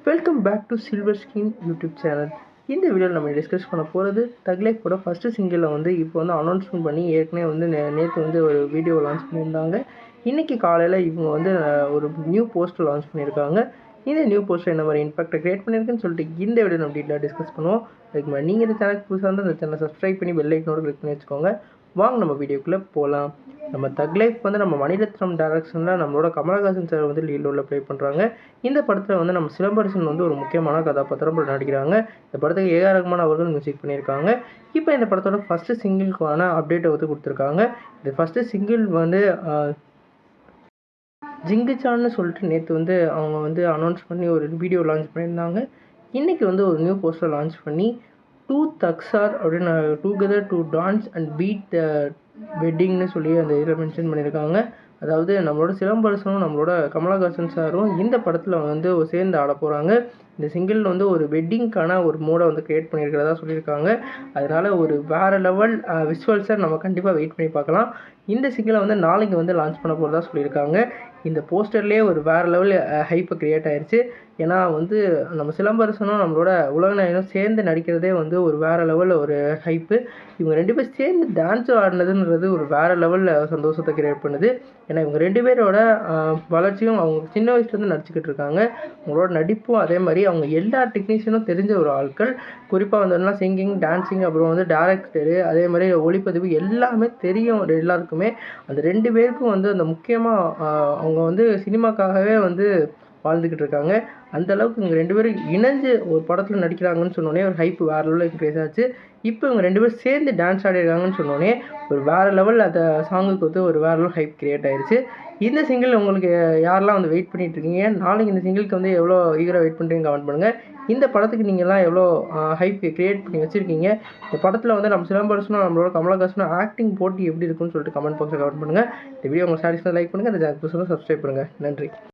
Welcome back to Silver Skin YouTube channel. இந்த வீடியோவில் நம்ம டிஸ்கஸ் பண்ண போகிறது தக் லைஃபோட ஃபஸ்ட்டு சிங்கிளை வந்து இப்போ வந்து அனௌன்ஸ்மெண்ட் பண்ணி ஏற்கனவே வந்து நேற்று வந்து ஒரு வீடியோ லான்ச் பண்ணியிருந்தாங்க. இன்றைக்கி காலையில் இவங்க வந்து ஒரு நியூ போஸ்டர் லான்ச் பண்ணியிருக்காங்க. இந்த நியூ போஸ்டர் என்ன மாதிரி இம்பாக்டை க்ரியேட் பண்ணியிருக்குன்னு சொல்லிட்டு இந்த வீடியோ நம்ம டீட்டெயிலாக டிஸ்கஸ் பண்ணுவோம். அதுக்கு மாதிரி நீங்கள் இந்த சேனலுக்கு புதுசாக இருந்தால் இந்த சேனலை சப்ஸ்கிரைப் பண்ணி பெல் ஐக்கனோட கிளிக் பண்ணி வச்சுக்கோங்க. வாங்க நம்ம வீடியோக்குள்ளே போகலாம். நம்ம தக் லைஃப் வந்து நம்ம மணிரத்னம் டைரக்ஷனில் நம்மளோட கமலஹாசன் சார் வந்து லீட் ரோலில் ப்ளே பண்ணுறாங்க. இந்த படத்தில் வந்து நம்ம சிலம்பரசன் வந்து ஒரு முக்கியமான கதாபாத்திரம் நடிக்கிறாங்க. இந்த படத்துக்கு ஏஆர் ரஹ்மான் அவர்கள் மியூசிக் பண்ணியிருக்காங்க. இப்போ இந்த படத்தோட ஃபஸ்ட்டு சிங்கிளுக்கான அப்டேட்டை வந்து கொடுத்துருக்காங்க. இந்த ஃபஸ்ட்டு சிங்கிள் வந்து ஜிங்குச்சான்னு சொல்லிட்டு நேற்று வந்து அவங்க வந்து அனௌன்ஸ் பண்ணி ஒரு வீடியோ லான்ச் பண்ணியிருந்தாங்க. இன்றைக்கி வந்து ஒரு நியூ போஸ்டர் லான்ச் பண்ணி டூ தக்ஸார் அப்படின்னு together to dance and beat the வெட்டிங்னு சொல்லி அந்த இதில் மென்ஷன் பண்ணியிருக்காங்க. அதாவது நம்மளோட சிலம்பரசனும் நம்மளோட கமலஹாசன் சாரும் இந்த படத்தில் வந்து சேர்ந்து ஆட போகிறாங்க. இந்த சிங்கிள் வந்து ஒரு வெட்டிங்க்கான ஒரு மோடை வந்து க்ரியேட் பண்ணியிருக்கிறதா சொல்லியிருக்காங்க. அதனால் ஒரு வேறு லெவல் விஷுவல்ஸை நம்ம கண்டிப்பாக வெயிட் பண்ணி பார்க்கலாம். இந்த சிங்கிளை வந்து நாளைக்கு வந்து லான்ச் பண்ண போகிறதா சொல்லியிருக்காங்க. இந்த போஸ்டர்லேயே ஒரு வேறு லெவல் ஹைப்பை க்ரியேட் ஆயிடுச்சு. ஏன்னா வந்து நம்ம சிலம்பரசனும் நம்மளோட உலகநாயகனும் சேர்ந்து நடிக்கிறதே வந்து ஒரு வேறு லெவலில் ஒரு ஹைப்பு. இவங்க 2 பேர் சேர்ந்து டான்ஸும் ஆடினதுன்றது ஒரு வேறு லெவலில் சந்தோஷத்தை க்ரியேட் பண்ணுது. ஏன்னா இவங்க 2 பேரோட வளர்ச்சியும் அவங்க சின்ன வயசுலேருந்து நடிச்சுக்கிட்டு இருக்காங்க. அவங்களோட நடிப்பும் அதே மாதிரி அவங்க எல்லா டெக்னீஷியனும் தெரிஞ்ச ஒரு ஆட்கள். குறிப்பாக வந்தோம்னா சிங்கிங், டான்ஸிங், அப்புறம் வந்து டேரக்டரு, அதே மாதிரி ஒளிப்பதிவு எல்லாமே தெரியும் எல்லாருக்குமே. அந்த 2 பேருக்கும் வந்து அந்த முக்கியமாக அவங்க வந்து சினிமாக்காகவே வந்து வாழ்ந்துக்கிட்டு இருக்காங்க. அந்த அளவுக்கு இவங்க 2 பேரும் இணைஞ்சு ஒரு படத்தில் நடிக்கிறாங்கன்னு சொன்னோடனே ஒரு ஹைப் வேறு லெவலில் இன்க்ரீஸ் ஆச்சு. இப்போ இவங்க 2 பேரும் சேர்ந்து டான்ஸ் ஆடிருக்காங்கன்னு சொன்னோடனே ஒரு வேறு லெவல் அந்த சாங்குக்கு வந்து ஒரு வேறு லெவல் ஹைப் க்ரியேட் ஆயிடுச்சு. இந்த சிங்கிள் உங்களுக்கு யாரெல்லாம் வந்து வெயிட் பண்ணிட்டு இருக்கீங்க, நாளைக்கு இந்த சிங்கிளுக்கு வந்து எவ்வளோ ஈகராக வெயிட் பண்ணுறீங்க கமெண்ட் பண்ணுங்கள். இந்த படத்துக்கு நீங்கள்லாம் எவ்வளோ ஹைப் க்ரியேட் பண்ணி வச்சுருக்கீங்க. இந்த படத்தில் வந்து நம்ம சிலம்பரசனும் நம்மளோட கமலஹாசனும் ஆக்டிங் போட்டி எப்படி இருக்குன்னு சொல்லிட்டு கமெண்ட் பாக்ஸில் கமெண்ட் பண்ணுங்கள். இந்த வீடியோ உங்களுக்கு சாட்டிஸ்ஃபை லைக் பண்ணுங்கள். இந்த சேனல் புதுசாக சப்ஸ்கிரைப் பண்ணுங்கள். நன்றி.